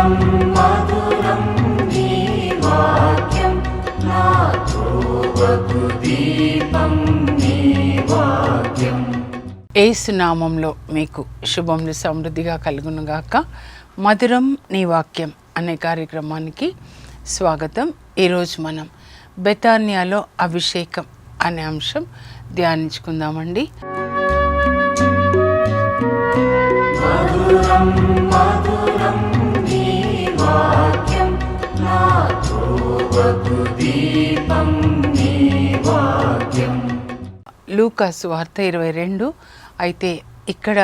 మధురం మధురం నీ వాక్యం నా త్రోవకు దీపం నీ వాక్యం. యేసు నామంలో మీకు శుభములు సమృద్ధిగా కలుగునుగాక. మధురం నీ వాక్యం అనే కార్యక్రమానికి స్వాగతం. ఈరోజు మనం బెతానియాలో అభిషేకం అనే అంశం ధ్యానించుకుందామండి. మధురం మధురం నీ వాక్యం నా త్రోవకు దీపం నీ వాక్యం. లూకా సువార్త 22. అయితే ఇక్కడ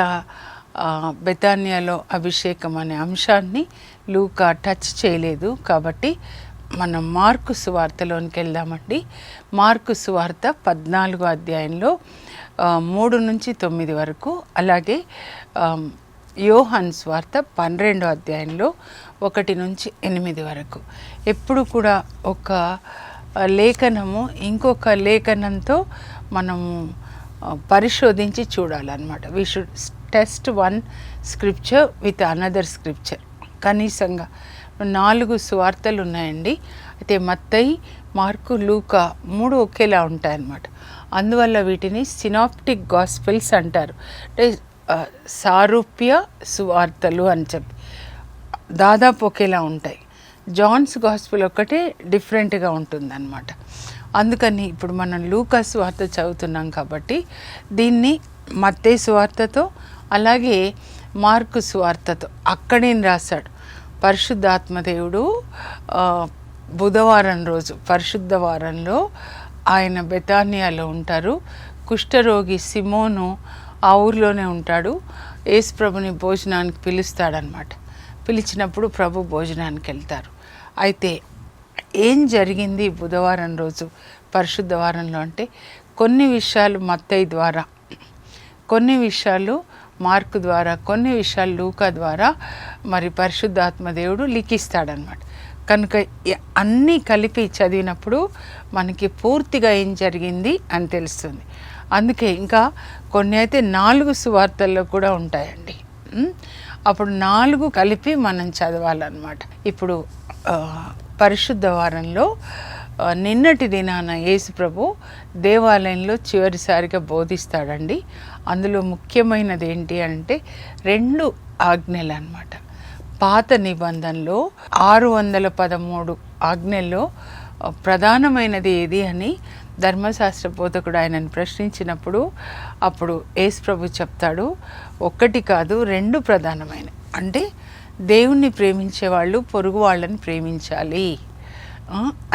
బెతానియాలో అభిషేకం అనే అంశాన్ని లూకా టచ్ చేయలేదు, కాబట్టి మనం మార్కు సువార్తలోనికి వెళ్దామండి. మార్కు సువార్త 14వ అధ్యాయంలో 3 నుంచి 9 వరకు, అలాగే యోహాను సువార్త 12వ అధ్యాయంలో 1 నుంచి 8 వరకు. ఎప్పుడు కూడా ఒక లేఖనము ఇంకొక లేఖనంతో మనము పరిశోధించి చూడాలన్నమాట. We should test one scripture with another scripture. కనీసంగా 4 సువార్తలు ఉన్నాయండి. అయితే మత్తయి, మార్కు, లూకా 3 ఒకేలా ఉంటాయన్నమాట. అందువల్ల వీటిని సినాప్టిక్ గాస్పెల్స్ అంటారు. అంటే సారూప్య సువార్తలు అని చెప్పి దాదాపు ఒకేలా ఉంటాయి. జాన్స్ గాస్పెల్ ఒక్కటే డిఫరెంట్గా ఉంటుందన్నమాట. అందుకని ఇప్పుడు మనం లూకా సువార్త చదువుతున్నాం కాబట్టి దీన్ని మత్తయి సువార్తతో అలాగే మార్కు సువార్తతో అక్కడేం రాశాడు. పరిశుద్ధాత్మదేవుడు బుధవారం రోజు పరిశుద్ధ వారంలో ఆయన బెతానియాలో ఉంటారు. కుష్ఠరోగి సిమోను ఆ ఊరిలోనే ఉంటాడు. యేసు ప్రభుని భోజనానికి పిలుస్తాడనమాట. పిలిచినప్పుడు ప్రభు భోజనానికి వెళ్తారు. అయితే ఏం జరిగింది బుధవారం రోజు పరిశుద్ధ వారంలో అంటే కొన్ని విషయాలు మత్తయి ద్వారా, కొన్ని విషయాలు మార్కు ద్వారా, కొన్ని విషయాలు లూకా ద్వారా మరి పరిశుద్ధాత్మదేవుడు లిఖిస్తాడనమాట. కనుక అన్నీ కలిపి చదివినప్పుడు మనకి పూర్తిగా ఏం జరిగింది అని తెలుస్తుంది. అందుకే ఇంకా కొన్ని అయితే 4 సువార్తల్లో కూడా ఉంటాయండి. అప్పుడు 4 కలిపి మనం చదవాలన్నమాట. ఇప్పుడు పరిశుద్ధ వారంలో నిన్నటి దినాన యేసు ప్రభు దేవాలయంలో చివరిసారిగా బోధిస్తాడండి. అందులో ముఖ్యమైనది ఏంటి అంటే 2 ఆజ్ఞలు అన్నమాట. పాత నిబంధనలో 613 ఆజ్ఞల్లో ప్రధానమైనది ఏది అని ధర్మశాస్త్ర బోధకుడు ఆయనను ప్రశ్నించినప్పుడు అప్పుడు యేసు ప్రభు చెప్తాడు, 1 కాదు 2 ప్రధానమైన. అంటే దేవుణ్ణి ప్రేమించే వాళ్ళు పొరుగు వాళ్ళని ప్రేమించాలి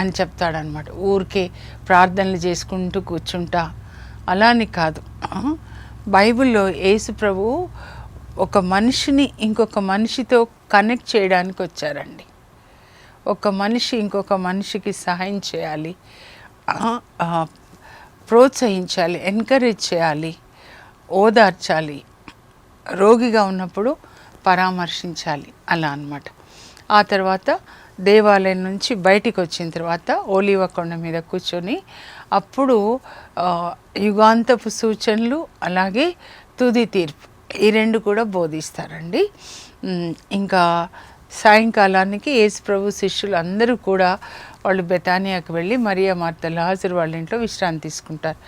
అని చెప్తాడనమాట. ఊరికే ప్రార్థనలు చేసుకుంటూ కూర్చుంటా అలా అని కాదు. బైబిల్లో యేసు ప్రభు ఒక మనిషిని ఇంకొక మనిషితో కనెక్ట్ చేయడానికి వచ్చారండి. ఒక మనిషి ఇంకొక మనిషికి సహాయం చేయాలి, ప్రోత్సహించాలి, ఎంకరేజ్ చేయాలి, ఓదార్చాలి, రోగిగా ఉన్నప్పుడు పరామర్శించాలి, అలా అన్నమాట. ఆ తర్వాత దేవాలయం నుంచి బయటికి వచ్చిన తర్వాత ఓలివ కొండ మీద కూర్చొని అప్పుడు యుగాంతపు సూచనలు అలాగే తుది తీర్పు ఈ 2 కూడా బోధిస్తారండి. ఇంకా సాయంకాలానికి యేసు ప్రభు శిష్యులు అందరూ కూడా వాళ్ళు బెతానియాకు వెళ్ళి మరియా, మార్త, లాజరు వాళ్ళ ఇంట్లో విశ్రాంతి తీసుకుంటారు.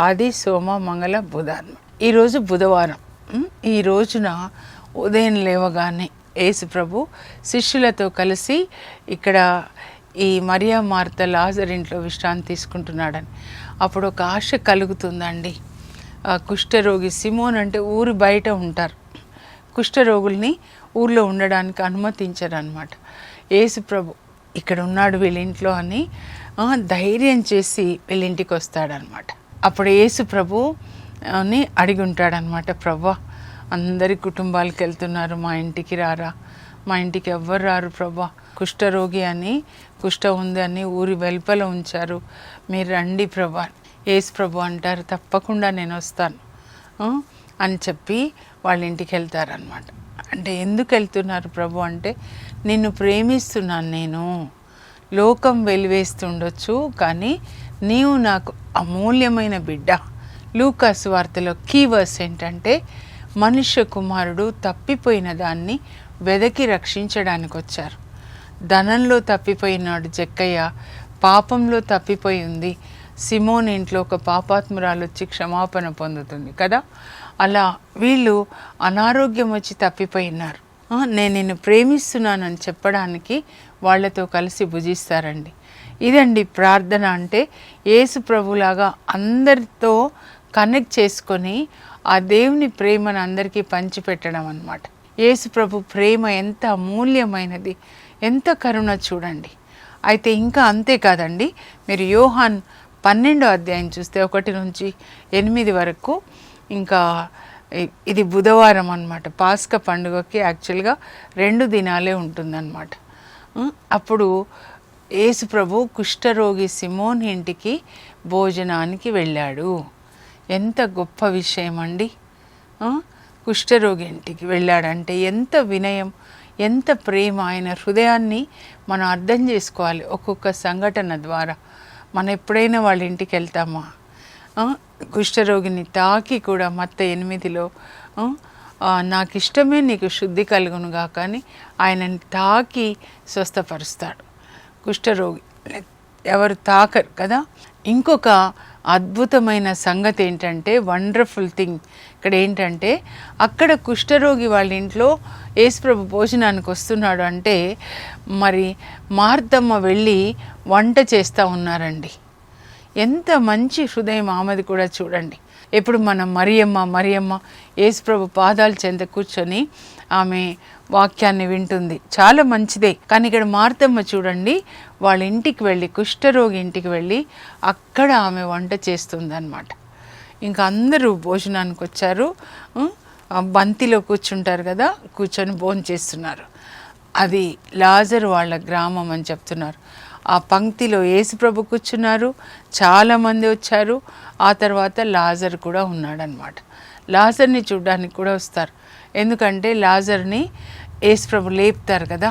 ఆది, సోమ, మంగళ, బుధ. ఈరోజు బుధవారం. ఈ రోజున ఉదయం లేవగానే యేసు ప్రభు శిష్యులతో కలిసి ఇక్కడ ఈ మరియా, మార్త, లాజరు ఇంట్లో విశ్రాంతి తీసుకుంటున్నాడని అప్పుడు ఒక ఆశ కలుగుతుందండి. కుష్ఠరోగి సిమోన్ అంటే ఊరి బయట ఉంటారు. కుష్ఠరోగుల్ని ఊర్లో ఉండడానికి అనుమతించరు అనమాట. యేసు ప్రభు ఇక్కడ ఉన్నాడు వీళ్ళింట్లో అని ధైర్యం చేసి వీళ్ళింటికి వస్తాడనమాట. అప్పుడు యేసు ప్రభుని అడిగి ఉంటాడనమాట, ప్రభా అందరి కుటుంబాలకు వెళ్తున్నారు, మా ఇంటికి రారా, మా ఇంటికి ఎవ్వరు రారు ప్రభా, కుష్ఠరోగి అని కుష్ఠ ఉంది అని ఊరి వెలుపల ఉంచారు, మీరు రండి ప్రభా. యేసు ప్రభు అంటారు, తప్పకుండా నేను వస్తాను అని చెప్పి వాళ్ళ ఇంటికి వెళ్తారనమాట. అంటే ఎందుకు వెళ్తున్నారు ప్రభు అంటే, నిన్ను ప్రేమిస్తున్నాను నేను, లోకం వెలివేస్తుండొచ్చు కానీ నీవు నాకు అమూల్యమైన బిడ్డ. లూకా సువార్తలో కీ వర్స్ ఏంటంటే, మనుష్య కుమారుడు తప్పిపోయిన దాన్ని వెదకి రక్షించడానికి వచ్చారు. ధనంలో తప్పిపోయినాడు జక్కయ్య, పాపంలో తప్పిపోయి ఉంది సిమోన్ ఇంట్లో ఒక పాపాత్మురాలు వచ్చి క్షమాపణ పొందుతుంది కదా. అలా వీళ్ళు అనారోగ్యం వచ్చి తప్పిపోయినారు. నేను నిన్ను ప్రేమిస్తున్నానని చెప్పడానికి వాళ్ళతో కలిసి భుజిస్తారండి. ఇదండి ప్రార్థన అంటే. యేసు ప్రభులాగా అందరితో కనెక్ట్ చేసుకొని ఆ దేవుని ప్రేమను అందరికీ పంచిపెట్టడం అన్నమాట. యేసు ప్రభు ప్రేమ ఎంత అమూల్యమైనది, ఎంత కరుణ చూడండి. అయితే ఇంకా అంతేకాదండి, మీరు యోహాన్ 12వ అధ్యాయం చూస్తే 1 నుంచి 8 వరకు, ఇంకా ఇది బుధవారం అన్నమాట. పాస్క పండుగకి యాక్చువల్గా 2 దినాలే ఉంటుందన్నమాట. అప్పుడు యేసు ప్రభు కుష్ఠరోగి సిమోన్ ఇంటికి భోజనానికి వెళ్ళాడు. ఎంత గొప్ప విషయం అండి. కుష్ఠరోగి ఇంటికి వెళ్ళాడంటే ఎంత వినయం, ఎంత ప్రేమ. ఆయన హృదయాన్ని మనం అర్థం చేసుకోవాలి. ఒక్కొక్క సంఘటన ద్వారా మనం ఎప్పుడైనా వాళ్ళ ఇంటికి వెళ్తామా? కుష్ఠరోగిని తాకి కూడా మత్త 8లో నాకు ఇష్టమే నీకు శుద్ధి కలుగునుగా, కానీ ఆయనని తాకి స్వస్థపరుస్తాడు. కుష్ఠరోగి ఎవరు తాకరు కదా. ఇంకొక అద్భుతమైన సంగతి ఏంటంటే, వండర్ఫుల్ థింగ్ ఇక్కడ ఏంటంటే, అక్కడ కుష్ఠరోగి వాళ్ళ ఇంట్లో యేసుప్రభు భోజనానికి వస్తున్నాడు అంటే మరి మార్తమ్మ వెళ్ళి వంట చేస్తూ ఉన్నారండి. ఎంత మంచి హృదయం ఆమెది కూడా చూడండి. ఎప్పుడు మనం మరియమ్మ యేసుప్రభు పాదాల చెంత కూర్చొని ఆమె వాక్యాన్ని వింటుంది, చాలా మంచిదే. కానీ ఇక్కడ మార్తమ్మ చూడండి, వాళ్ళ ఇంటికి వెళ్ళి, కుష్ఠరోగి ఇంటికి వెళ్ళి అక్కడ ఆమె వంట చేస్తుంది అన్నమాట. ఇంకా అందరూ భోజనానికి వచ్చారు, బంతిలో కూర్చుంటారు కదా, కూర్చొని భోజనం చేస్తున్నారు. అది లాజరు వాళ్ళ గ్రామం అని చెప్తున్నారు. ఆ పంక్తిలో యేసుప్రభు కూర్చున్నారు, చాలామంది వచ్చారు. ఆ తర్వాత లాజరు కూడా ఉన్నాడనమాట. లాజర్ని చూడడానికి కూడా వస్తారు, ఎందుకంటే లాజర్ని యేసుప్రభు లేపుతారు కదా.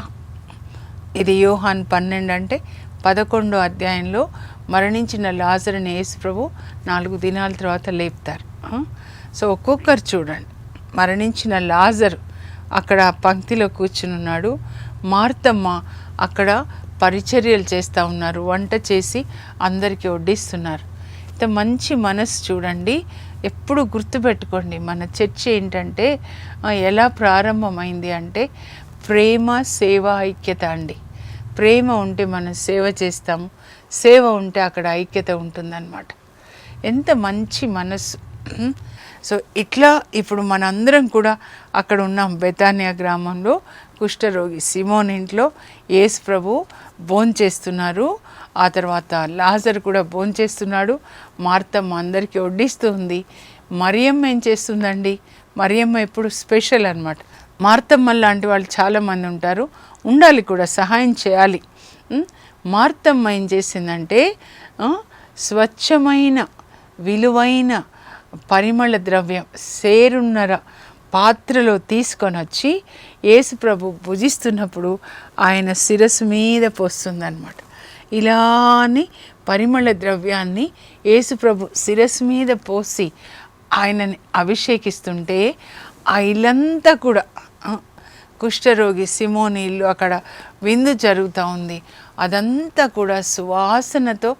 ఇది యోహాన్ 12 అంటే 11వ అధ్యాయంలో మరణించిన లాజరుని యేసుప్రభు 4 దినాల తర్వాత లేపుతారు. సో ఒక్కొక్కరు చూడండి, మరణించిన లాజరు అక్కడ పంక్తిలో కూర్చుని ఉన్నాడు, మార్తమ్మ అక్కడ పరిచర్యలు చేస్తూ ఉన్నారు, వంట చేసి అందరికీ వడ్డిస్తున్నారు. ఇంత మంచి మనసు చూడండి. ఎప్పుడు గుర్తుపెట్టుకోండి, మన చర్చ ఏంటంటే ఎలా ప్రారంభమైంది అంటే ప్రేమ, సేవ, ఐక్యత అండి. ప్రేమ ఉంటే మనం సేవ చేస్తాము, సేవ ఉంటే అక్కడ ఐక్యత ఉంటుందన్నమాట. ఎంత మంచి మనసు. సో ఇట్లా ఇప్పుడు మనందరం కూడా అక్కడ ఉన్నాం. బెతానియా గ్రామంలో కుష్ఠరోగి సిమోన్ ఇంట్లో యేసు ప్రభు భోంచేస్తున్నారు. ఆ తర్వాత లాజరు కూడా భోంచేస్తున్నాడు. మార్తమ్మ అందరికీ వడ్డిస్తూ ఉంది. మరియమ్మ ఏం చేస్తుందండి? మరియమ్మ ఎప్పుడు స్పెషల్ అన్నమాట. మార్తమ్మ లాంటి వాళ్ళు చాలామంది ఉంటారు, ఉండాలి కూడా, సహాయం చేయాలి. మార్తమ్మ ఏం చేసిందంటే స్వచ్ఛమైన విలువైన పరిమళ ద్రవ్యం సేరున్నర పాత్రలో తీసుకొని వచ్చి యేసుప్రభు భుజిస్తున్నప్పుడు ఆయన శిరస్సు మీద పోస్తుందన్నమాట. ఇలాని పరిమళ ద్రవ్యాన్ని యేసుప్రభు శిరస్సు మీద పోసి ఆయనని అభిషేకిస్తుంటే ఆ ఇల్లంతా కూడా, కుష్ఠరోగి సిమోని ఇల్లు, అక్కడ విందు జరుగుతూ ఉంది, అదంతా కూడా సువాసనతో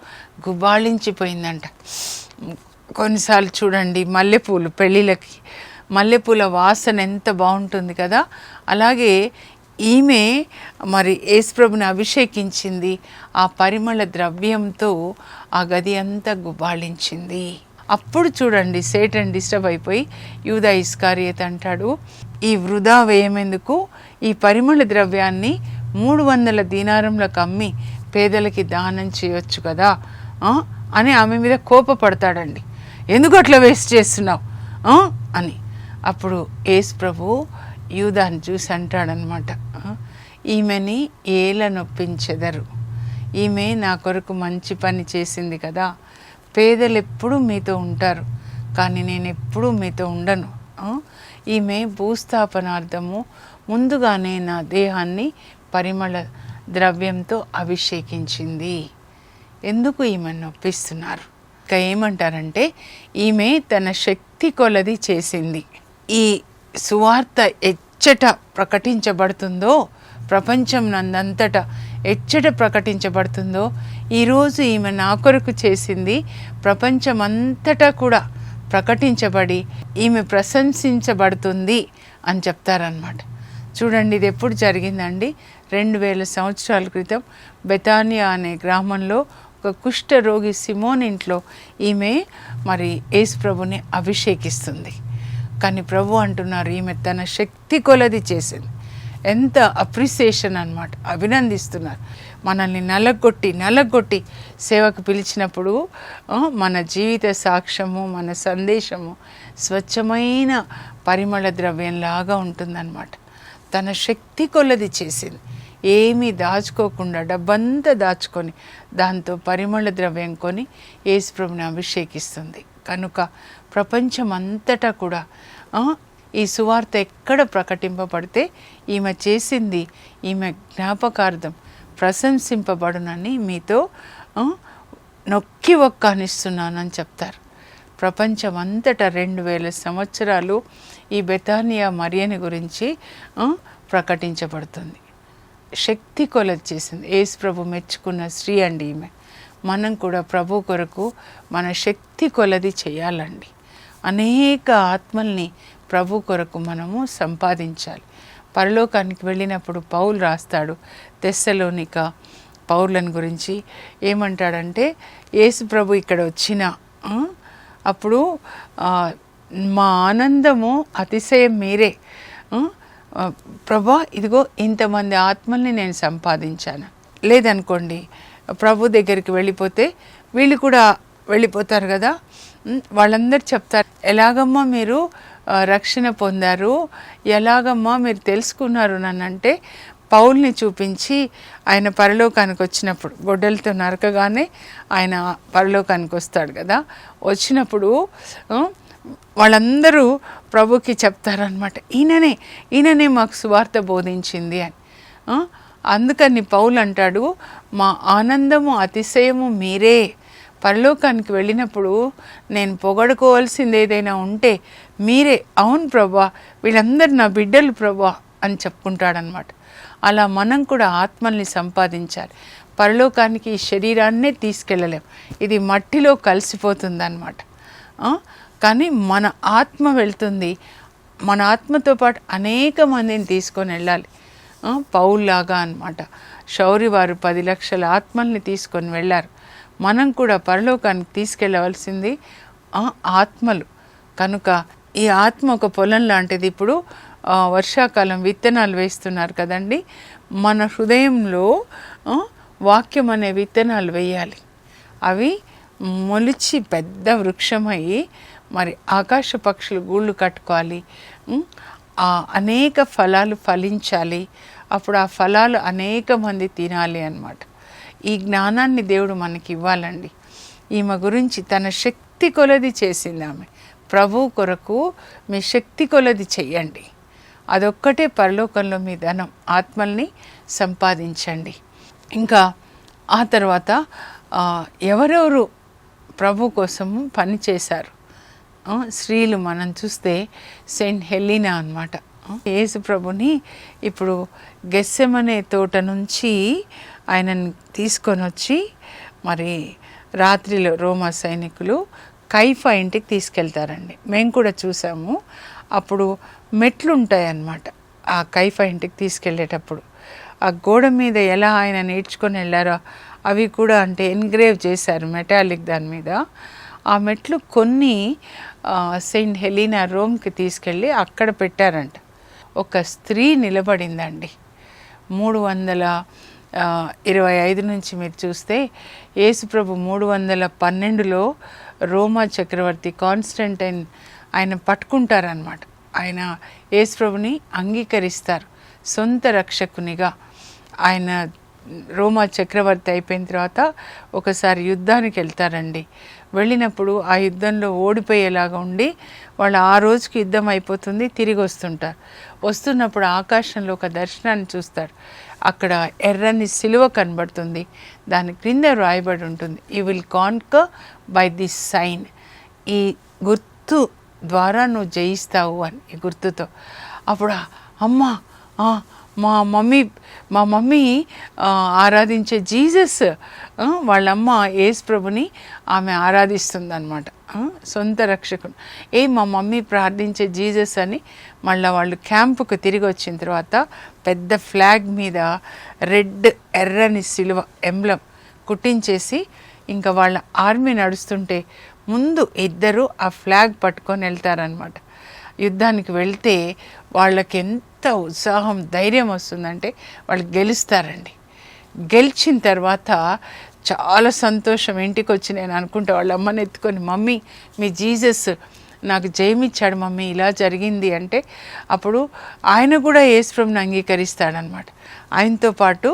గుబాళించిపోయిందంట. కొన్నిసార్లు చూడండి, మల్లెపూలు పెళ్ళిళ్ళకి మల్లెపూల వాసన ఎంత బాగుంటుంది కదా. అలాగే ఈమె మరి యేసుప్రభుని అభిషేకించింది, ఆ పరిమళ ద్రవ్యంతో ఆ గది అంతా గుబాళించింది. అప్పుడు చూడండి, సేటన్ డిస్టర్బ్ అయిపోయి యూదా ఇస్కారియోతు అంటాడు, ఈ వృధా వ్యయమెందుకు, ఈ పరిమళ ద్రవ్యాన్ని 300 దీనారములకు అమ్మి పేదలకి దానం చేయొచ్చు కదా అని ఆమె మీద కోపపడతాడండి. ఎందుకు అట్లా వేస్ట్ చేస్తున్నావు అని. అప్పుడు యేసు ప్రభు యూదాని చూసి అంటాడనమాట, ఈమెని ఏల నొప్పించెదరు, ఈమె నా కొరకు మంచి పని చేసింది కదా. పేదలు ఎప్పుడూ మీతో ఉంటారు, కానీ నేను ఎప్పుడూ మీతో ఉండను. ఈమె భూస్థాపనార్థము ముందుగానే నా దేహాన్ని పరిమళ ద్రవ్యంతో అభిషేకించింది. ఎందుకు ఈమెను నొప్పిస్తున్నారు? ఇంకా ఏమంటారంటే, ఈమె తన శక్తి కొలది చేసింది. ఈ సువార్త ఎచ్చట ప్రకటించబడుతుందో, ప్రపంచం నందంతటా ఎచ్చట ప్రకటించబడుతుందో, ఈరోజు ఈమె నా కొరకు చేసింది ప్రపంచమంతటా కూడా ప్రకటించబడి ఈమె ప్రశంసించబడుతుంది అని చెప్తారనమాట. చూడండి, ఇది ఎప్పుడు జరిగిందండి? 2000 సంవత్సరాల క్రితం బెతానియా అనే గ్రామంలో ఒక కుష్ఠ రోగి సిమోన్ ఇంట్లో ఈమె మరి యేసు ప్రభుని అభిషేకిస్తుంది. కానీ ప్రభు అంటున్నారు, ఈమె తన శక్తి కొలది చేసింది. ఎంత అప్రిసియేషన్ అన్నమాట, అభినందిస్తున్నారు. మనల్ని నలగొట్టి సేవకు పిలిచినప్పుడు మన జీవిత సాక్ష్యము, మన సందేశము స్వచ్ఛమైన పరిమళ ద్రవ్యంలాగా ఉంటుందన్నమాట. తన శక్తి కొలది చేసింది, ఏమీ దాచుకోకుండా డబ్బంతా దాచుకొని దాంతో పరిమళ ద్రవ్యం కొని యేసు ప్రభుని అభిషేకిస్తుంది. కనుక ప్రపంచమంతటా కూడా ఈ సువార్త ఎక్కడ ప్రకటింపబడితే ఈమె చేసింది ఈమె జ్ఞాపకార్థం ప్రశంసింపబడునని మీతో నొక్కి ఒక్కానిస్తున్నానని చెప్తారు. ప్రపంచమంతటా 2000 సంవత్సరాలు ఈ బెతానియా మరియని గురించి ప్రకటించబడుతుంది. శక్తి కొలది చేసింది. యేసు ప్రభు మెచ్చుకున్న స్త్రీ అండి ఈమె. మనం కూడా ప్రభు కొరకు మన శక్తి కొలది చేయాలండి. అనేక ఆత్మల్ని ప్రభు కొరకు మనము సంపాదించాలి. పరలోకానికి వెళ్ళినప్పుడు పౌలు రాస్తాడు తెస్సలోనిక పౌరులను గురించి. ఏమంటాడంటే, యేసు ప్రభు ఇక్కడ వచ్చిన అప్పుడు మా ఆనందము అతిశయం మీరే. ప్రభా, ఇదిగో ఇంతమంది ఆత్మల్ని నేను సంపాదించాను. లేదనుకోండి, ప్రభు దగ్గరికి వెళ్ళిపోతే వీళ్ళు కూడా వెళ్ళిపోతారు కదా. వాళ్ళందరూ చెప్తారు, ఎలాగమ్మా మీరు రక్షణ పొందారు, ఎలాగమ్మా మీరు తెలుసుకున్నారు నన్నంటే, పౌల్ని చూపించి ఆయన పరలోకానికి వచ్చినప్పుడు గొడ్డలతో నరకగానే ఆయన పరలోకానికి వస్తాడు కదా. వచ్చినప్పుడు వాళ్ళందరూ ప్రభుకి చెప్తారనమాట, ఈయననే మాకు సువార్త బోధించింది అని. అందుకని పౌలు అంటాడు, మా ఆనందము అతిశయము మీరే. పరలోకానికి వెళ్ళినప్పుడు నేను పొగడుకోవాల్సింది ఏదైనా ఉంటే మీరే. అవును ప్రభా, వీళ్ళందరూ నా బిడ్డలు ప్రభా అని చెప్పుకుంటాడనమాట. అలా మనం కూడా ఆత్మల్ని సంపాదించాలి. పరలోకానికి ఈ శరీరాన్నే తీసుకెళ్ళలేం, ఇది మట్టిలో కలిసిపోతుంది అన్నమాట. కానీ మన ఆత్మ వెళ్తుంది. మన ఆత్మతో పాటు అనేక మందిని తీసుకొని వెళ్ళాలి. పౌల్లాగా అన్నమాట. శౌరి వారు 10 లక్షల ఆత్మల్ని తీసుకొని వెళ్ళారు. మనం కూడా పరలోకానికి తీసుకెళ్ళవలసింది ఆత్మలు. కనుక ఈ ఆత్మ ఒక పొలం లాంటిది. ఇప్పుడు వర్షాకాలం విత్తనాలు వేస్తున్నారు కదండి. మన హృదయంలో వాక్యం అనే విత్తనాలు వేయాలి. అవి మొలిచి పెద్ద వృక్షమయ్యి మరి ఆకాశ పక్షులు గూళ్ళు కట్టుకోవాలి. అనేక ఫలాలు ఫలించాలి. అప్పుడు ఆ ఫలాలు అనేక మంది తినాలి అన్నమాట. ఈ జ్ఞానాన్ని దేవుడు మనకి ఇవ్వాలండి. ఈమె గురించి తన శక్తి కొలది చేసింది ఆమె. ప్రభు కొరకు మీ శక్తి కొలది చెయ్యండి. అదొక్కటే పరలోకంలో మీ ధనం. ఆత్మల్ని సంపాదించండి. ఇంకా ఆ తర్వాత ఎవరెవరు ప్రభు కోసము పనిచేశారు స్త్రీలు మనం చూస్తే సెయింట్ హెలీనా అన్నమాట. యేసు ప్రభుని ఇప్పుడు గెత్సెమనే తోట నుంచి ఆయనని తీసుకొని వచ్చి మరి రాత్రిలో రోమా సైనికులు కైఫా ఇంటికి తీసుకెళ్తారండి. మేము కూడా చూసాము. అప్పుడు మెట్లు ఉంటాయన్నమాట. ఆ కైఫా ఇంటికి తీసుకెళ్ళేటప్పుడు ఆ గోడ మీద ఎలా ఆయన నేర్చుకొని వెళ్ళారో అవి కూడా అంటే ఎన్గ్రేవ్ చేశారు మెటాలిక్ దాని మీద. ఆ మెట్లు కొన్ని సెయింట్ హెలీనా రోమ్కి తీసుకెళ్ళి అక్కడ పెట్టారంట. ఒక స్త్రీ నిలబడిందండి. 325 నుంచి మీరు చూస్తే యేసుప్రభు 312లో రోమా చక్రవర్తి కాన్స్టంటైన్ ఆయన పట్టుకుంటారనమాట. ఆయన యేసుప్రభుని అంగీకరిస్తారు సొంత రక్షకునిగా. ఆయన రోమా చక్రవర్తి అయిపోయిన తర్వాత ఒకసారి యుద్ధానికి వెళ్తారండి. వెళ్ళినప్పుడు ఆ యుద్ధంలో ఓడిపోయేలాగా ఉండి వాళ్ళు ఆ రోజుకి యుద్ధం అయిపోతుంది, తిరిగి వస్తున్నప్పుడు ఆకాశంలో ఒక దర్శనాన్ని చూస్తారు. అక్కడ ఎర్రని సిలువ కనబడుతుంది. దాని క్రింద రాయబడి ఉంటుంది, you will conquer by this sign. ఈ గుర్తు ద్వారా నువ్వు జయిస్తావు అని. ఈ గుర్తుతో అప్పుడు అమ్మ మా మమ్మీ ఆరాధించే జీసస్, వాళ్ళమ్మ యేసు ప్రభుని ఆమె ఆరాధిస్తుంది అనమాట, సొంత రక్షకుడు. మా మమ్మీ ప్రార్థించే జీసస్ అని మళ్ళీ వాళ్ళు క్యాంపుకు తిరిగి వచ్చిన తర్వాత పెద్ద ఫ్లాగ్ మీద రెడ్ ఎర్రని సిలువ ఎంబ్లం కుట్టించేసి ఇంకా వాళ్ళ ఆర్మీ నడుస్తుంటే ముందు ఇద్దరు ఆ ఫ్లాగ్ పట్టుకొని వెళ్తారనమాట. యుద్ధానికి వెళ్తే వాళ్ళకి ఎంత ఉత్సాహం ధైర్యం వస్తుందంటే వాళ్ళు గెలుస్తారండి. గెలిచిన తర్వాత చాలా సంతోషం. ఇంటికి వచ్చి నేను అనుకుంటా వాళ్ళ అమ్మని ఎత్తుకొని, మమ్మీ మీ జీసస్ నాకు జయమిచ్చాడు మమ్మీ, ఇలా జరిగింది అంటే అప్పుడు ఆయన కూడా యేసుప్రభుని అంగీకరిస్తాడనమాట. ఆయనతో పాటు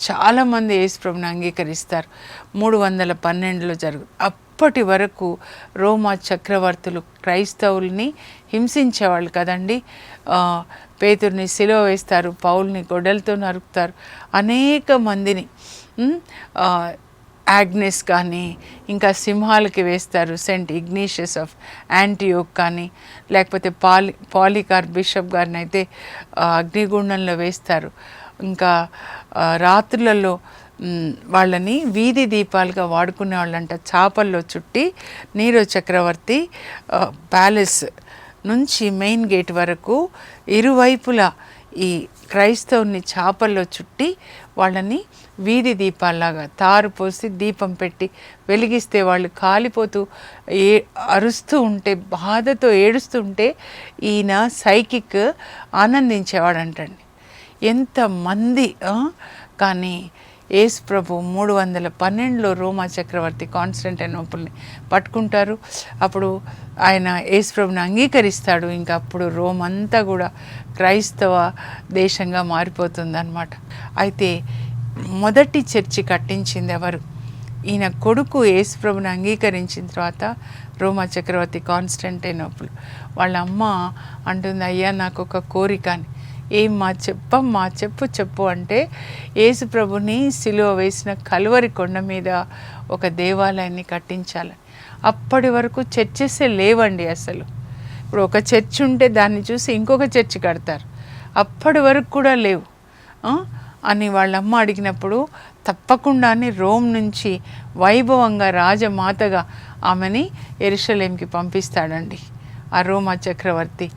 చాలామంది యేసుప్రభుని అంగీకరిస్తారు. 312లో జరుగుతుంది. అప్పటి వరకు రోమా చక్రవర్తులు క్రైస్తవుల్ని హింసించేవాళ్ళు కదండి. పేతుర్ని సిలువ వేస్తారు, పౌల్ని గొడ్డలతో నరుకుతారు, అనేక మందిని యాగ్నెస్ కానీ ఇంకా సింహాలకి వేస్తారు, సెంట్ ఇగ్నీషియస్ ఆఫ్ యాంటియోక్ కానీ, లేకపోతే పాలికార్ బిషప్ గారిని అయితే అగ్నిగుండంలో వేస్తారు. ఇంకా రాత్రులలో వాళ్ళని వీధి దీపాలుగా వాడుకునే వాళ్ళంట. చాపల్లో చుట్టి నీరో చక్రవర్తి ప్యాలెస్ నుంచి మెయిన్ గేట్ వరకు ఇరువైపులా ఈ క్రైస్తవుని చాపల్లో చుట్టి వాళ్ళని వీధి దీపాల్లాగా తారు పోసి దీపం పెట్టి వెలిగిస్తే వాళ్ళు కాలిపోతూ అరుస్తూ ఉంటే, బాధతో ఏడుస్తూ ఉంటే ఈయన సైకిక్ ఆనందించేవాడంటండి. ఎంతమంది కానీ యేసు ప్రభు 312లో రోమా చక్రవర్తి కాన్స్టంటైనోపుల్ని పట్టుకుంటారు. అప్పుడు ఆయన యేసు ప్రభుని అంగీకరిస్తాడు. ఇంకా అప్పుడు రోమ్ అంతా కూడా క్రైస్తవ దేశంగా మారిపోతుంది అన్నమాట. అయితే మొదటి చర్చి కట్టించింది ఎవరు? ఈయన కొడుకు యేసు ప్రభుని అంగీకరించిన తర్వాత రోమా చక్రవర్తి కాన్స్టంటైనోపుల్. వాళ్ళ అమ్మ అంటుంది, అయ్యా నాకు ఒక కోరిక అని. ఏమ్మా చెప్పమ్మా, చెప్పు అంటే యేసు ప్రభుని సిలువ వేసిన కలువరి కొండ మీద ఒక దేవాలయాన్ని కట్టించాలని. అప్పటి వరకు చర్చెసే లేవండి అసలు. ఇప్పుడు ఒక చర్చ్ ఉంటే దాన్ని చూసి ఇంకొక చర్చి కడతారు, అప్పటి వరకు కూడా లేవు అని వాళ్ళమ్మ అడిగినప్పుడు తప్పకుండా రోమ్ నుంచి వైభవంగా రాజమాతగా ఆమెని యెరూషలేంకి పంపిస్తాడండి ఆ రోమా చక్రవర్తి.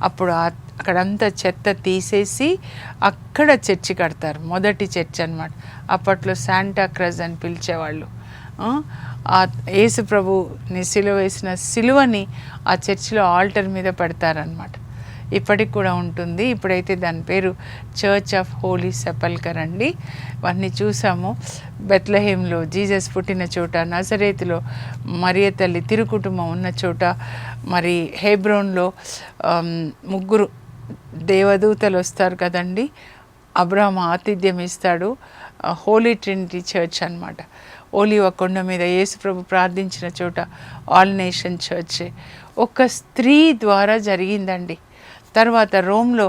అప్పుడు అక్కడంతా చెత్త తీసేసి అక్కడ చర్చి కడతారు, మొదటి చర్చ్ అన్నమాట. అప్పట్లో శాంటా క్రజ్ అని పిలిచేవాళ్ళు. ఆ యేసు ప్రభుని సిలువ వేసిన సిలువని ఆ చర్చిలో ఆల్టర్ మీద పెడతారనమాట. ఇప్పటికి కూడా ఉంటుంది. ఇప్పుడైతే దాని పేరు చర్చ్ ఆఫ్ హోలీ సెపల్కర్ అండి. ఇవన్నీ చూసాము. బెత్లెహేంలో జీసస్ పుట్టిన చోట, నజరేతులో మరియ తల్లి తిరుకుటుంబం ఉన్న చోట, మరి హెబ్రోన్లో 3 దేవదూతలు వస్తారు కదండి, అబ్రహాము ఆతిథ్యం ఇస్తాడు. హోలీ ట్రినిటీ చర్చ్ అన్నమాట. ఓలివ కొండ మీద యేసు ప్రభు ప్రార్థించిన చోట ఆల్ నేషన్ చర్చ్ ఒక స్త్రీ ద్వారా జరిగిందండి. తర్వాత రోమ్లో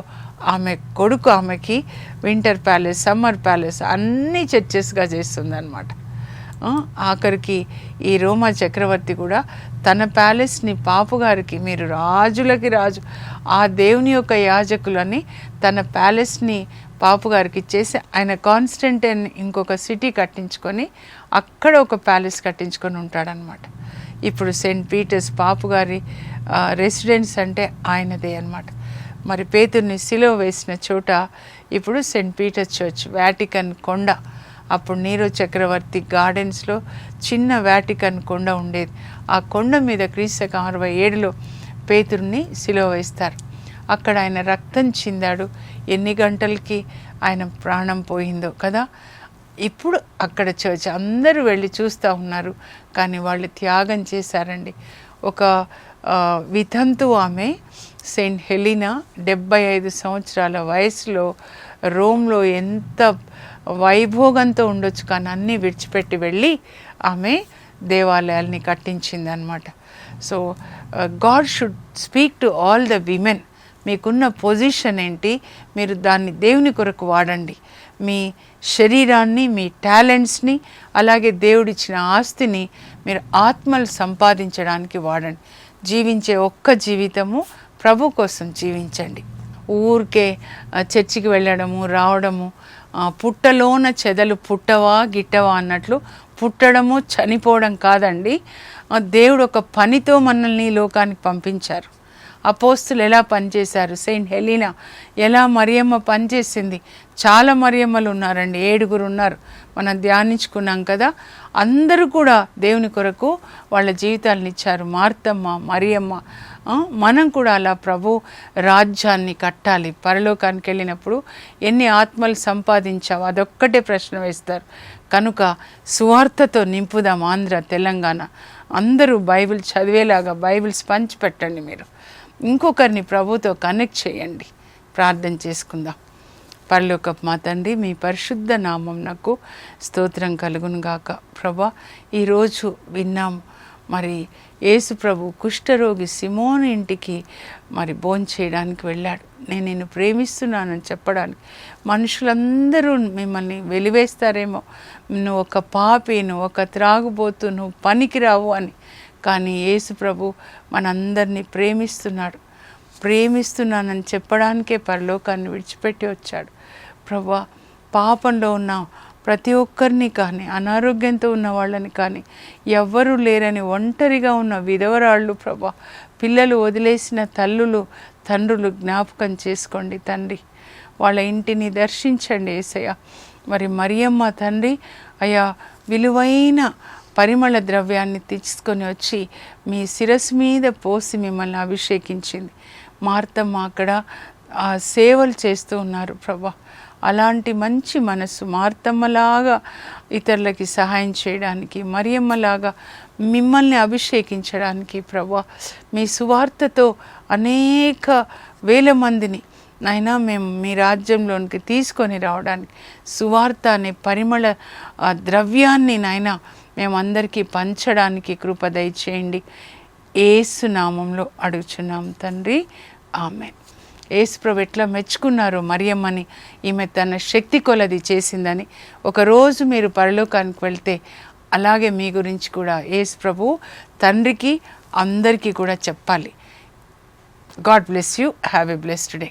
ఆమె కొడుకు ఆమెకి వింటర్ ప్యాలెస్, సమ్మర్ ప్యాలెస్ అన్నీ చర్చెస్గా చేస్తుంది అన్నమాట. ఆఖరికి ఈ రోమా చక్రవర్తి కూడా తన ప్యాలెస్ని పాపుగారికి, మీరు రాజులకి రాజు, ఆ దేవుని యొక్క యాజకులని తన ప్యాలెస్ని పాపుగారికి ఇచ్చేసి ఆయన కాన్స్టంటైన్ ఇంకొక సిటీ కట్టించుకొని అక్కడ ఒక ప్యాలెస్ కట్టించుకొని ఉంటాడనమాట. ఇప్పుడు సెయింట్ పీటర్స్ పాపుగారి రెసిడెన్స్ అంటే ఆయనదే అన్నమాట. మరి పేతుర్ని సిలువ వేసిన చోట ఇప్పుడు సెయింట్ పీటర్స్ చర్చ్, వాటికన్ కొండ. అప్పుడు నీరో చక్రవర్తి గార్డెన్స్లో చిన్న వాటికన్ కొండ ఉండేది. ఆ కొండ మీద క్రీస్తు 67లో పేతుర్ని సిలువ వేస్తారు. అక్కడ ఆయన రక్తం చిందాడు. ఎన్ని గంటలకి ఆయన ప్రాణం పోయిందో కదా. ఇప్పుడు అక్కడ చర్చ్ అందరూ వెళ్ళి చూస్తూ ఉన్నారు, కానీ వాళ్ళు త్యాగం చేశారండి. ఒక వితంతు ఆమె సెయింట్ హెలీనా 75 సంవత్సరాల వయసులో రోమ్లో ఎంత వైభోగంతో ఉండొచ్చు, కానీ అన్నీ విడిచిపెట్టి వెళ్ళి ఆమె దేవాలయాల్ని కట్టించింది అనమాట. So God should speak to all the women. మీకున్న పొజిషన్ ఏంటి, మీరు దాన్ని దేవుని కొరకు వాడండి. మీ శరీరాన్ని, మీ టాలెంట్స్ని, అలాగే దేవుడిచ్చిన ఆస్తిని మీరు ఆత్మలు సంపాదించడానికి వాడండి. జీవించే ఒక్క జీవితము ప్రభు కోసం జీవించండి. ఊరికే చర్చికి వెళ్ళడము రావడము, పుట్టలోన చెదలు పుట్టవా గిట్టవా అన్నట్లు పుట్టడము చనిపోవడం కాదండి. దేవుడు ఒక పనితో మనల్ని ఈ లోకానికి పంపించారు. అపోస్తులు ఎలా పనిచేశారు, సెయింట్ హెలీనా ఎలా మరియమ్మ పనిచేసింది. చాలా మరియమ్మలు ఉన్నారండి, 7 ఉన్నారు, మనం ధ్యానించుకున్నాం కదా. అందరూ కూడా దేవుని కొరకు వాళ్ళ జీవితాలను ఇచ్చారు. మార్తమ్మ, మరియమ్మ. మనం కూడా అలా ప్రభు రాజ్యాన్ని కట్టాలి. పరలోకానికి వెళ్ళినప్పుడు ఎన్ని ఆత్మలు సంపాదించావు అదొక్కటే ప్రశ్న వేస్తారు. కనుక సువార్తతో నింపుదాం. ఆంధ్ర, తెలంగాణ అందరూ బైబిల్ చదివేలాగా బైబిల్స్ పంచిపెట్టండి. మీరు ఇంకొకరిని ప్రభుతో కనెక్ట్ చేయండి. ప్రార్థన చేసుకుందాం. పరలోకపు మా తండ్రి, మీ పరిశుద్ధ నామం నాకు స్తోత్రం కలుగును గాక. ప్రభా, ఈరోజు విన్నాం మరి యేసు ప్రభు కుష్ఠరోగి సిమోను ఇంటికి మరి భోంచేయడానికి వెళ్ళాడు. నేను నిన్ను ప్రేమిస్తున్నానని చెప్పడానికి. మనుషులందరూ మిమ్మల్ని వెలివేస్తారేమో, నువ్వు ఒక పాపి, నువ్వు ఒక త్రాగుబోతు, నువ్వు పనికిరావు అని. కానీ యేసు ప్రభు మనందరినీ ప్రేమిస్తున్నానని చెప్పడానికే పరలోకాన్ని విడిచిపెట్టి వచ్చాడు. ప్రభా, పాపంలో ఉన్న ప్రతి ఒక్కరిని కానీ, అనారోగ్యంతో ఉన్న వాళ్ళని కానీ, ఎవ్వరూ లేరని ఒంటరిగా ఉన్న విధవరాళ్ళు ప్రభా, పిల్లలు వదిలేసిన తల్లులు తండ్రులు జ్ఞాపకం చేసుకోండి తండ్రి. వాళ్ళ ఇంటిని దర్శించండి యేసయ్య. మరి మరియమ్మ తండ్రి అయ్యా విలువైన పరిమళ ద్రవ్యాన్ని తీసుకొని వచ్చి మీ శిరస్సు మీద పోసి మిమ్మల్ని అభిషేకించింది. మార్తమ్మ అక్కడ సేవలు చేస్తూ ఉన్నారు ప్రభా. అలాంటి మంచి మనసు మార్తమ్మలాగా ఇతరులకి సహాయం చేయడానికి, మరియమ్మలాగా మిమ్మల్ని అభిషేకించడానికి ప్రభా, మీ సువార్తతో అనేక వేల మందిని నైనా మేము మీ రాజ్యంలోనికి తీసుకొని రావడానికి సువార్త అనే పరిమళ ద్రవ్యాన్ని నైనా మేమందరికీ పంచడానికి కృప దయచేయండి. యేసు నామంలో అడుగుచున్నాం తండ్రి, ఆమేన్. యేసు ప్రభు ఎట్లా మెచ్చుకున్నారో మరియమ్మని, ఈమె తన శక్తి కొలది చేసిందని. ఒకరోజు మీరు పరలోకానికి వెళ్తే అలాగే మీ గురించి కూడా యేసు ప్రభు తండ్రికి అందరికీ కూడా చెప్పాలి. God bless you. Have a blessed day.